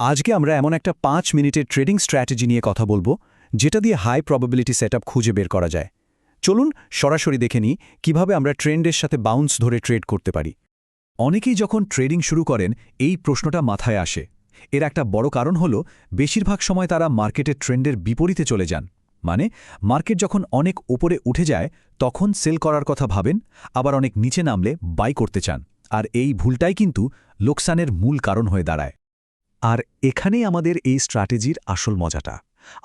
আজকে আমরা এমন একটা 5 মিনিটের ট্রেডিং স্ট্র্যাটেজি নিয়ে কথা বলবো যেটা দিয়ে হাই প্রবাবিলিটি সেটআপ খুঁজে বের করা যায়। চলুন সরাসরি দেখে নিই কিভাবে আমরা ট্রেন্ডের সাথে বাউন্স ধরে ট্রেড করতে পারি। অনেকেই যখন ট্রেডিং শুরু করেন এই প্রশ্নটা মাথায় আসে। এর একটা বড় কারণ হলো বেশিরভাগ সময় তারা মার্কেটের ট্রেন্ডের বিপরীতে চলে যান। মানে মার্কেট যখন অনেক উপরে উঠে যায় তখন সেল করার কথা ভাবেন, আবার অনেক নিচে নামলে বাই করতে চান। আর এই ভুলটাই কিন্তু লোকসানের মূল কারণ হয়ে দাঁড়ায়। আর এখানেই আমাদের এই স্ট্র্যাটেজির আসল মজাটা।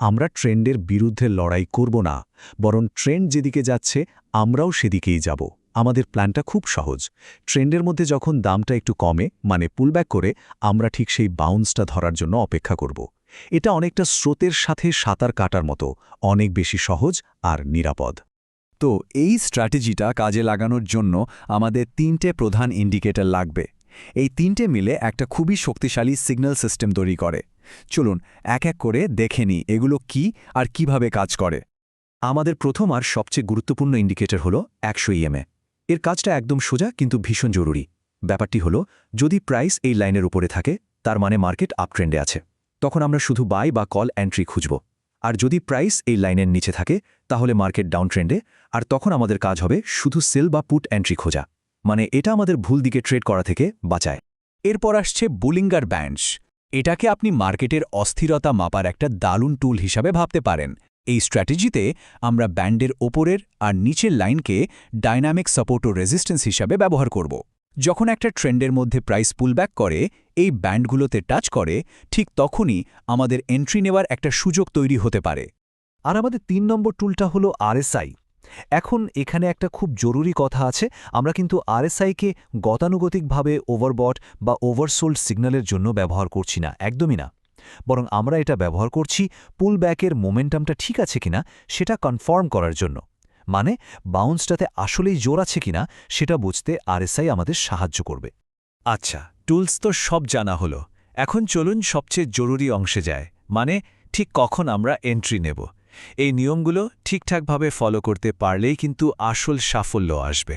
আমরা ট্রেন্ডের বিরুদ্ধে লড়াই করব না, বরং ট্রেন্ড যেদিকে যাচ্ছে আমরাও সেদিকেই যাব। আমাদের প্ল্যানটা খুব সহজ। ট্রেন্ডের মধ্যে যখন দামটা একটু কমে, মানে পুলব্যাক করে, আমরা ঠিক সেই বাউন্সটা ধরার জন্য অপেক্ষা করব। এটা অনেকটা স্রোতের সাথে সাঁতার কাটার মতো, অনেক বেশি সহজ আর নিরাপদ। তো এই স্ট্র্যাটেজিটা কাজে লাগানোর জন্য আমাদের 3টে প্রধান ইন্ডিকেটর লাগবে। এই 3টে মিলে একটা খুবই শক্তিশালী সিগন্যাল সিস্টেম তৈরি করে। চলুন এক এক করে দেখে নিই এগুলো কি আর কিভাবে কাজ করে। আমাদের প্রথম আর সবচেয়ে গুরুত্বপূর্ণ ইন্ডিকেটর হলো 100 EMA। এর কাজটা একদম সোজা কিন্তু ভীষণ জরুরি। ব্যাপারটি হলো যদি প্রাইস এই লাইনের উপরে থাকে তার মানে মার্কেট আপট্রেন্ডে আছে, তখন আমরা শুধু বাই বা কল এন্ট্রি খুঁজব। আর যদি প্রাইস এই লাইনের নিচে থাকে তাহলে মার্কেট ডাউন ট্রেন্ডে, আর তখন আমাদের কাজ হবে শুধু সেল বা পুট এন্ট্রি খোঁজা। মানে এটা আমাদের ভুল দিকে ট্রেড করা থেকে বাঁচায়। এরপর আসছে বুলিঙ্গার ব্যান্ডস। এটাকে আপনি মার্কেটের অস্থিরতা মাপার একটা দারুণ টুল হিসাবে ভাবতে পারেন। এই স্ট্র্যাটেজিতে আমরা ব্যান্ডের ওপরের আর নিচের লাইনকে ডাইনামিক সাপোর্ট ও রেজিস্ট্যান্স হিসাবে ব্যবহার করব। যখন একটা ট্রেন্ডের মধ্যে প্রাইস পুলব্যাক করে, এই ব্যান্ডগুলোতে টাচ করে, ঠিক তখনই আমাদের এন্ট্রি নেওয়ার একটা সুযোগ তৈরি হতে পারে। আর আমাদের 3 নম্বর টুলটা হলো RSI। এখন এখানে একটা খুব জরুরি কথা আছে, আমরা কিন্তু RSI-কে গতানুগতিকভাবে ওভারবট বা ওভারসোল্ড সিগন্যালের জন্য ব্যবহার করছি না, একদমই না। বরং আমরা এটা ব্যবহার করছি পুলব্যাকের মোমেন্টামটা ঠিক আছে কিনা সেটা কনফার্ম করার জন্য। মানে বাউন্সটাতে আসলেই জোর আছে কিনা সেটা বুঝতে RSI আমাদের সাহায্য করবে। আচ্ছা, টুলস তো সব জানা হলো। এখন চলুন সবচেয়ে জরুরি অংশে যায়, মানে ঠিক কখন আমরা এন্ট্রি নেব। এই নিয়মগুলো ঠিকঠাকভাবে ফলো করতে পারলেই কিন্তু আসল সাফল্য আসবে।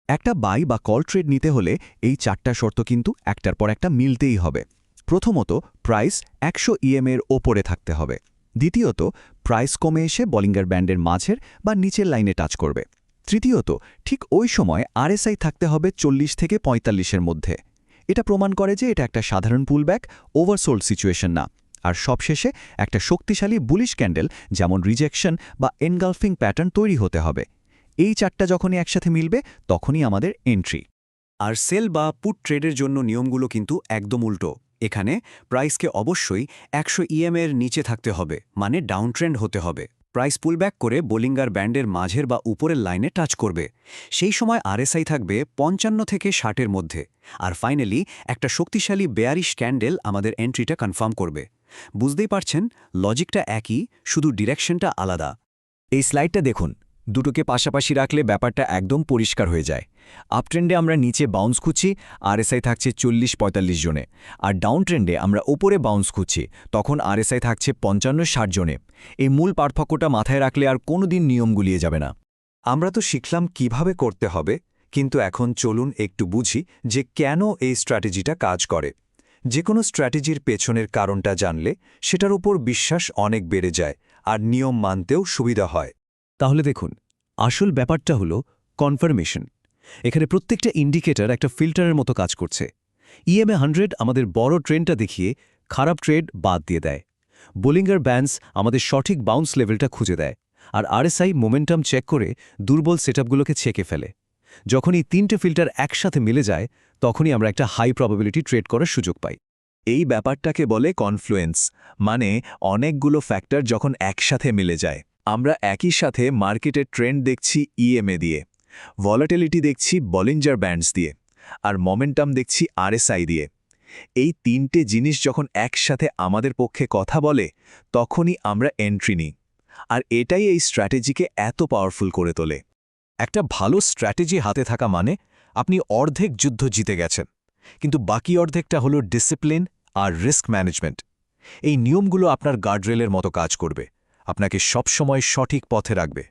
একটা বাই বা কল ট্রেড নিতে হলে এই 4টা শর্ত কিন্তু একটার পর একটা মিলতেই হবে। প্রথমত, প্রাইস 100 EMA-এর ওপরে থাকতে হবে। দ্বিতীয়ত, প্রাইস কমে এসে বলিঙ্গার ব্যান্ডের মাঝের বা নিচের লাইনে টাচ করবে। তৃতীয়ত, ঠিক ওই সময় RSI থাকতে হবে 40 থেকে 45-এর মধ্যে। এটা প্রমাণ করে যে এটা একটা সাধারণ পুলব্যাক, ওভারসোল্ড সিচুয়েশন না। আর সবশেষে একটা শক্তিশালী বুলিশ ক্যান্ডেল যেমন রিজেকশন বা এনগালফিং প্যাটার্ন তৈরি হতে হবে। এই 4টা যখনই একসাথে মিলবে তখনই আমাদের এন্ট্রি। আর সেল বা পুট ট্রেডের জন্য নিয়মগুলো কিন্তু একদম উল্টো। এখানে প্রাইসকে অবশ্যই 100 EMA-এর নিচে থাকতে হবে, মানে ডাউন ট্রেন্ড হতে হবে। প্রাইস পুলব্যাক করে বোলিঙ্গার ব্যান্ডের মাঝের বা উপরের লাইনে টাচ করবে। সেই সময় RSI থাকবে 55 থেকে 60-এর মধ্যে। আর ফাইনালি একটা শক্তিশালী বেয়ারিশ ক্যান্ডেল আমাদের এন্ট্রিটা কনফার্ম করবে। বুঝতেই পারছেন, লজিকটা একই, শুধু ডিরেকশনটা আলাদা। এই স্লাইডটা দেখুন, দুটোকে পাশাপাশি রাখলে ব্যাপারটা একদম পরিষ্কার হয়ে যায়। আপট্রেন্ডে আমরা নিচে বাউন্স খুঁজছি, RSI থাকছে 40-45 জোনে। আর ডাউন ট্রেন্ডে আমরা ওপরে বাউন্স খুঁজছি, তখন RSI থাকছে 55-60 জোনে। এই মূল পার্থক্যটা মাথায় রাখলে আর কোনোদিন নিয়ম গুলিয়ে যাবে না। আমরা তো শিখলাম কিভাবে করতে হবে, কিন্তু এখন চলুন একটু বুঝি যে কেন এই স্ট্র্যাটেজিটা কাজ করে। যে কোনো স্ট্র্যাটেজির পেছনের কারণটা জানলে সেটার উপর বিশ্বাস অনেক বেড়ে যায় আর নিয়ম মানতেও সুবিধা হয়। তাহলে দেখুন, আসল ব্যাপারটা হলো কনফার্মেশন। এখানে প্রত্যেকটা ইন্ডিকেটর একটা ফিল্টারের মতো কাজ করছে। EMA 100 আমাদের বড় ট্রেন্ডটা দেখিয়ে খারাপ ট্রেড বাদ দিয়ে দেয়। বোলিঙ্গার ব্যান্ডস আমাদের সঠিক বাউন্স লেভেলটা খুঁজে দেয়। আর RSI মোমেন্টাম চেক করে দুর্বল সেটআপগুলোকে ছেকে ফেলে। যখন এই 3টে ফিল্টার একসাথে মিলে যায় তখনই আমরা একটা হাই প্রবাবিলিটি ট্রেড করার সুযোগ পাই। এই ব্যাপারটাকে বলে কনফ্লুয়েন্স, মানে অনেকগুলো ফ্যাক্টর যখন একসাথে মিলে যায়। আমরা একই সাথে মার্কেটের ট্রেন্ড দেখছি EMA দিয়ে, ভলাটিলিটি দেখছি বলিঞ্জার ব্যান্ডস দিয়ে, আর মোমেন্টাম দেখছি RSI দিয়ে। এই 3টে জিনিস যখন একসাথে আমাদের পক্ষে কথা বলে তখনই আমরা এন্ট্রি নিই। আর এটাই এই স্ট্র্যাটেজিকে এত পাওয়ারফুল করে তোলে। একটা ভালো স্ট্র্যাটেজি হাতে থাকা মানে আপনি অর্ধেক যুদ্ধ জিতে গেছেন, কিন্তু বাকি অর্ধেকটা হলো ডিসিপ্লিন আর রিস্ক ম্যানেজমেন্ট। এই নিয়মগুলো আপনার গার্ডরেলের মতো কাজ করবে, আপনাকে সবসময় সঠিক পথে রাখবে।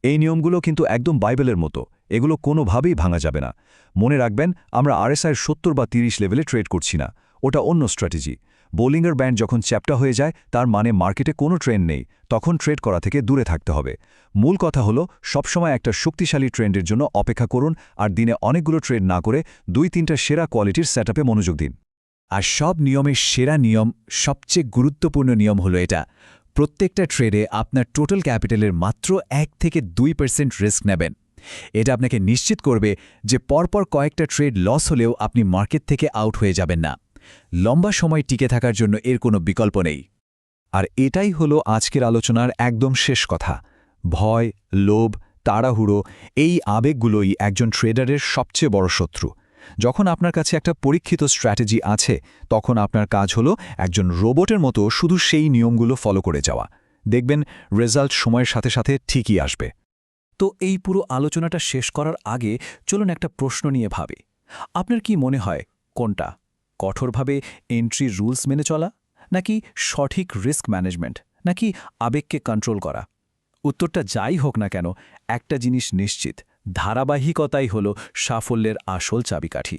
এই নিয়মগুলো কিন্তু একদম বাইবেলের মতো, এগুলো কোনোভাবেই ভাঙা যাবে না। মনে রাখবেন, আমরা RSI-এর 70 বা 30 লেভেলে ট্রেড করছি না, ওটা অন্য স্ট্র্যাটেজি। বোলিংয়ের ব্যান্ড যখন চ্যাপ্টা হয়ে যায় তার মানে মার্কেটে কোনো ট্রেন্ড নেই, তখন ট্রেড করা থেকে দূরে থাকতে হবে। মূল কথা হলো সবসময় একটা শক্তিশালী ট্রেন্ডের জন্য অপেক্ষা করুন আর দিনে অনেকগুলো ট্রেড না করে 2-3টা সেরা কোয়ালিটির সেটআপে মনোযোগ দিন। আর সব নিয়মের সেরা নিয়ম, সবচেয়ে গুরুত্বপূর্ণ নিয়ম হলো এটা: প্রত্যেকটা ট্রেডে আপনার টোটাল ক্যাপিটালের মাত্র 1-2% রিস্ক নেবেন। এটা আপনাকে নিশ্চিত করবে যে পরপর কয়েকটা ট্রেড লস হলেও আপনি মার্কেট থেকে আউট হয়ে যাবেন না। লম্বা সময় টিকে থাকার জন্য এর কোনো বিকল্প নেই। আর এটাই হলো আজকের আলোচনার একদম শেষ কথা। ভয়, লোভ, তাড়াহুড়ো এই আবেগগুলোই একজন ট্রেডারের সবচেয়ে বড় শত্রু। যখন আপনার কাছে একটা পরীক্ষিত স্ট্র্যাটেজি আছে, তখন আপনার কাজ হলো একজন রোবটের মতো শুধু সেই নিয়মগুলো ফলো করে যাওয়া। দেখবেন রেজাল্ট সময়ের সাথে সাথে ঠিকই আসবে। তো এই পুরো আলোচনাটা শেষ করার আগে চলুন একটা প্রশ্ন নিয়ে ভাবি। আপনার কি মনে হয় কোনটা, কঠোরভাবে এন্ট্রি রুলস মেনে চলা, নাকি সঠিক রিস্ক ম্যানেজমেন্ট, নাকি আবেগকে কন্ট্রোল করা? উত্তরটা যাই হোক না কেন, একটা জিনিস নিশ্চিত: ধারাবাহিকতাই হলো সাফল্যের আসল চাবিকাঠি।